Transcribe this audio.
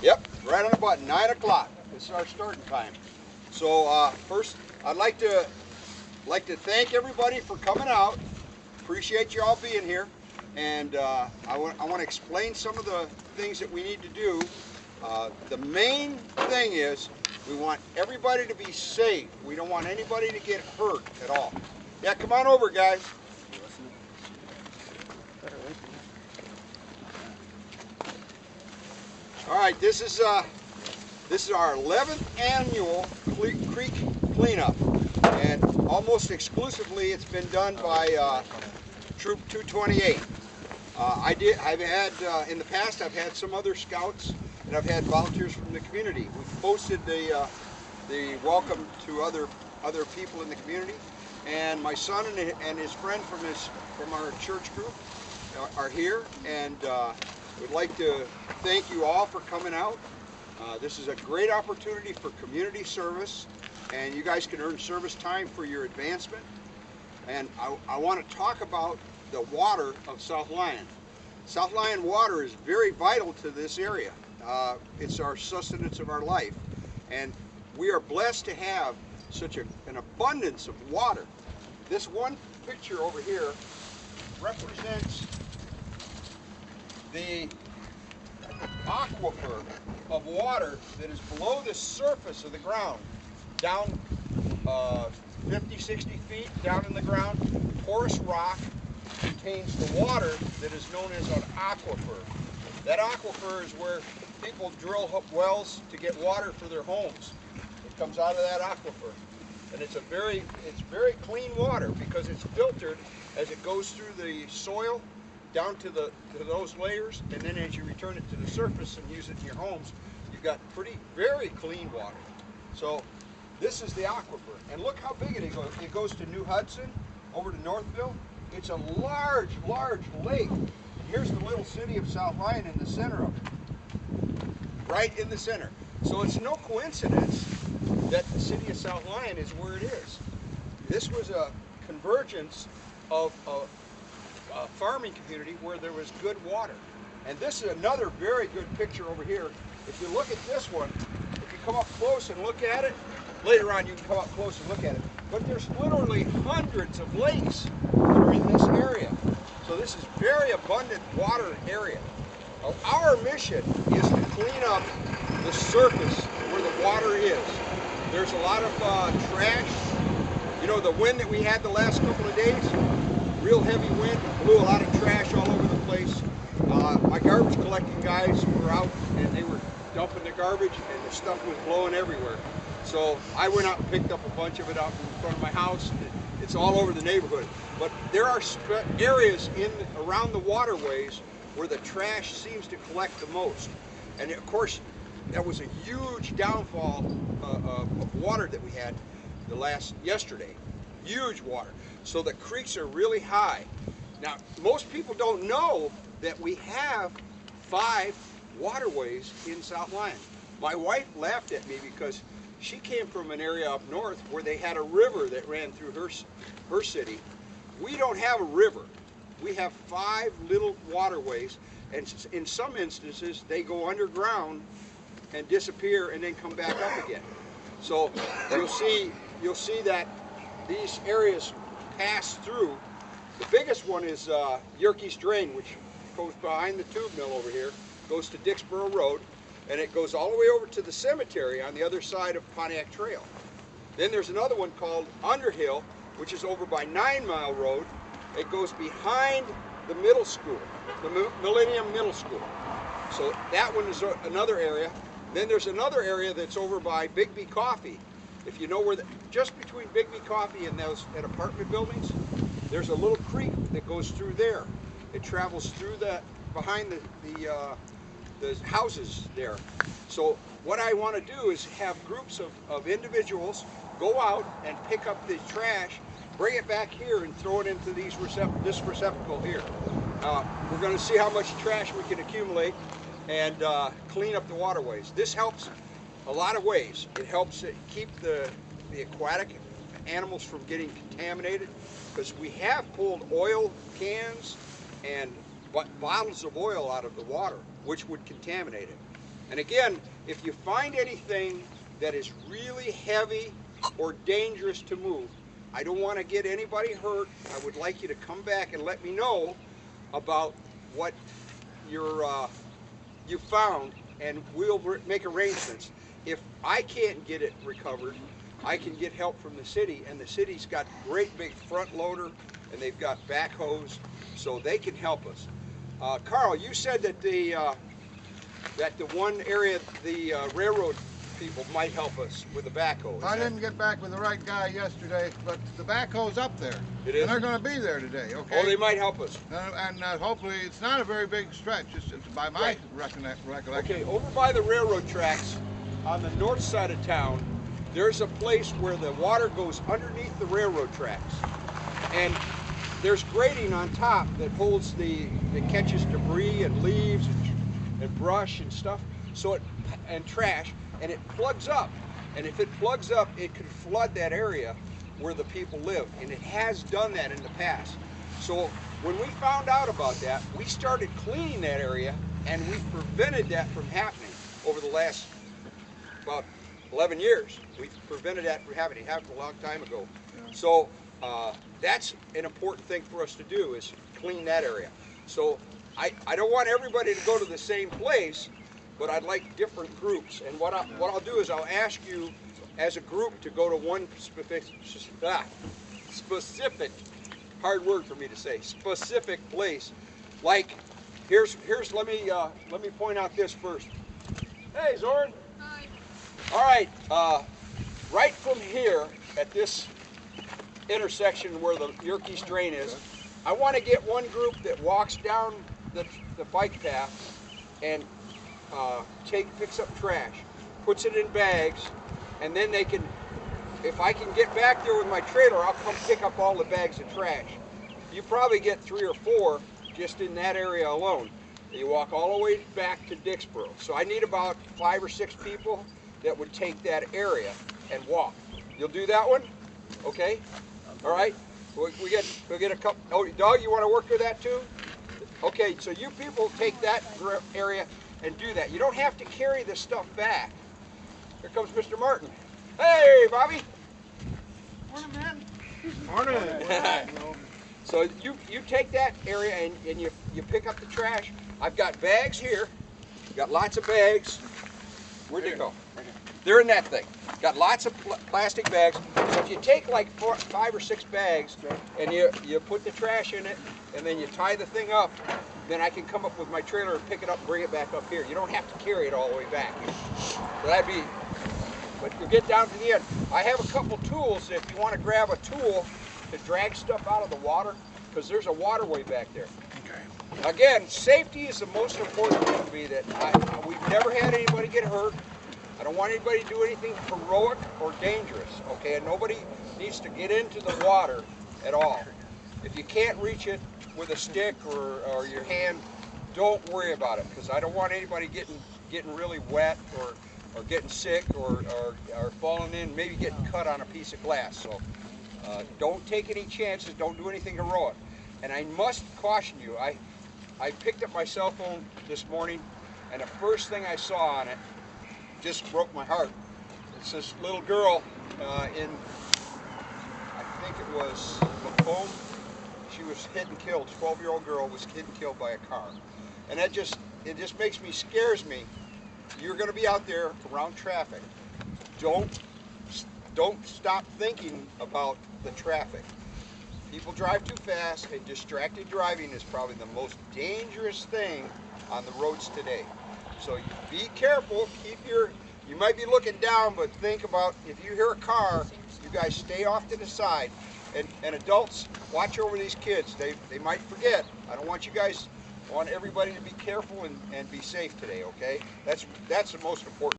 Yep, right on the button, 9 o'clock. This is our starting time. So first, I'd like to thank everybody for coming out. Appreciate you all being here. And I want to explain some of the things that we need to do. The main thing is we want everybody to be safe. We don't want anybody to get hurt at all. Yeah, come on over, guys. All right, this is our 11th annual creek cleanup, and almost exclusively it's been done by Troop 228. I've had in the past, I've had some other scouts, and I've had volunteers from the community. We've posted the welcome to other people in the community, and my son and his friend from our church group are here, and we'd like to thank you all for coming out. This is a great opportunity for community service, and you guys can earn service time for your advancement. And I want to talk about the water of South Lyon. South Lyon water is very vital to this area. It's our sustenance of our life, and we are blessed to have such an abundance of water. This one picture over here represents the aquifer of water that is below the surface of the ground, down 50, 60 feet down in the ground. Porous rock contains the water that is known as an aquifer. That aquifer is where people drill wells to get water for their homes. It comes out of that aquifer, and it's very clean water because it's filtered as it goes through the soil down to those layers, and then as you return it to the surface and use it in your homes, you've got very clean water. So this is the aquifer, and look how big it goes. It goes to New Hudson, over to Northville. It's a large lake. And here's the little city of South Lyon in the center of it, right in the center. So it's no coincidence that the city of South Lyon is where it is. This was a convergence of a farming community where there was good water. And this is another very good picture over here. If you look at this one, if you come up close and look at it, later on you can come up close and look at it, but there's literally hundreds of lakes that are in this area. So this is very abundant water area. Our mission is to clean up the surface where the water is. There's a lot of trash. You know, the wind that we had the last couple of days, real heavy wind, blew a lot of trash all over the place. My garbage collecting guys were out and they were dumping the garbage, and the stuff was blowing everywhere. So I went out and picked up a bunch of it out in front of my house. It's all over the neighborhood. But there are areas around the waterways where the trash seems to collect the most. And of course, that was a huge downfall of water that we had yesterday. Huge water. So the creeks are really high. Now, most people don't know that we have 5 waterways in South Lyon. My wife laughed at me because she came from an area up north where they had a river that ran through her city. We don't have a river. We have 5 little waterways, and in some instances they go underground and disappear and then come back up again. So you'll see that these areas pass through. The biggest one is Yerkes Drain, which goes behind the tube mill over here, goes to Dixboro Road, and it goes all the way over to the cemetery on the other side of Pontiac Trail. Then there's another one called Underhill, which is over by 9 Mile Road. It goes behind the middle school, the Millennium Middle School. So that one is another area. Then there's another area that's over by Bigby Coffee. If you know where, just between Bigby Coffee and those apartment buildings, there's a little creek that goes through there. It travels through behind the houses there. So what I want to do is have groups of individuals go out and pick up the trash, bring it back here and throw it into this receptacle here. We're going to see how much trash we can accumulate and clean up the waterways. This helps a lot of ways. It helps keep the aquatic animals from getting contaminated, because we have pulled oil cans and bottles of oil out of the water, which would contaminate it. And again, if you find anything that is really heavy or dangerous to move, I don't want to get anybody hurt. I would like you to come back and let me know about what you found, and we'll make arrangements. If I can't get it recovered, I can get help from the city, and the city's got great big front loader, and they've got backhoes, so they can help us. Carl, you said that the one area, the railroad people might help us with the backhoe. I didn't get back with the right guy yesterday, but the backhoe's up there. It is? And they're going to be there today, okay? Oh, they might help us. And hopefully, it's not a very big stretch, it's by my recollection. Okay, over by the railroad tracks, on the north side of town, there's a place where the water goes underneath the railroad tracks. And there's grading on top that holds that catches debris and leaves and brush and stuff, and trash, and it plugs up. And if it plugs up, it could flood that area where the people live, and it has done that in the past. So when we found out about that, we started cleaning that area, and we prevented that from happening over the last about 11 years. We prevented that from happening. It happened a long time ago. So that's an important thing for us to do, is clean that area. So I don't want everybody to go to the same place, but I'd like different groups. And what I'll do is I'll ask you as a group to go to one specific, hard word for me to say, specific place. Like, let me point out this first. Hey, Zorn. Hi. All right, right from here at this intersection where the Yerkes drain is, I want to get one group that walks down the bike path and picks up trash, puts it in bags, and then they can, if I can get back there with my trailer, I'll come pick up all the bags of trash. You probably get 3 or 4 just in that area alone. You walk all the way back to Dixboro. So I need about 5 or 6 people that would take that area and walk. You'll do that one? Okay? All right? We'll get a couple. Oh, Doug, you want to work with that too? Okay, so you people take that area and do that. You don't have to carry this stuff back. Here comes Mr. Martin. Hey, Bobby. Morning, man. Morning. So you take that area and you pick up the trash. I've got bags here. Got lots of bags. Where'd they go? Right here. They're in that thing. Got lots of plastic bags. So if you take like 5 or 6 bags and you put the trash in it and then you tie the thing up, then I can come up with my trailer and pick it up and bring it back up here. You don't have to carry it all the way back. So but you'll get down to the end. I have a couple tools if you want to grab a tool to drag stuff out of the water, because there's a waterway back there. Okay. Again, safety is the most important thing to me. That we've never had anybody get hurt. I don't want anybody to do anything heroic or dangerous, okay? And nobody needs to get into the water at all. If you can't reach it with a stick or your hand, don't worry about it, because I don't want anybody getting really wet or getting sick or falling in, maybe getting cut on a piece of glass. So don't take any chances, don't do anything heroic. And I must caution you, I picked up my cell phone this morning, and the first thing I saw on it just broke my heart. It's this little girl in, I think it was Macomb. She was hit and killed. 12-year-old girl was hit and killed by a car. And it just scares me. You're going to be out there around traffic. Don't stop thinking about the traffic. People drive too fast, and distracted driving is probably the most dangerous thing on the roads today. So be careful, you might be looking down, but think about, if you hear a car, you guys stay off to the side. And adults, watch over these kids. They might forget. I want everybody to be careful and be safe today, okay? That's the most important.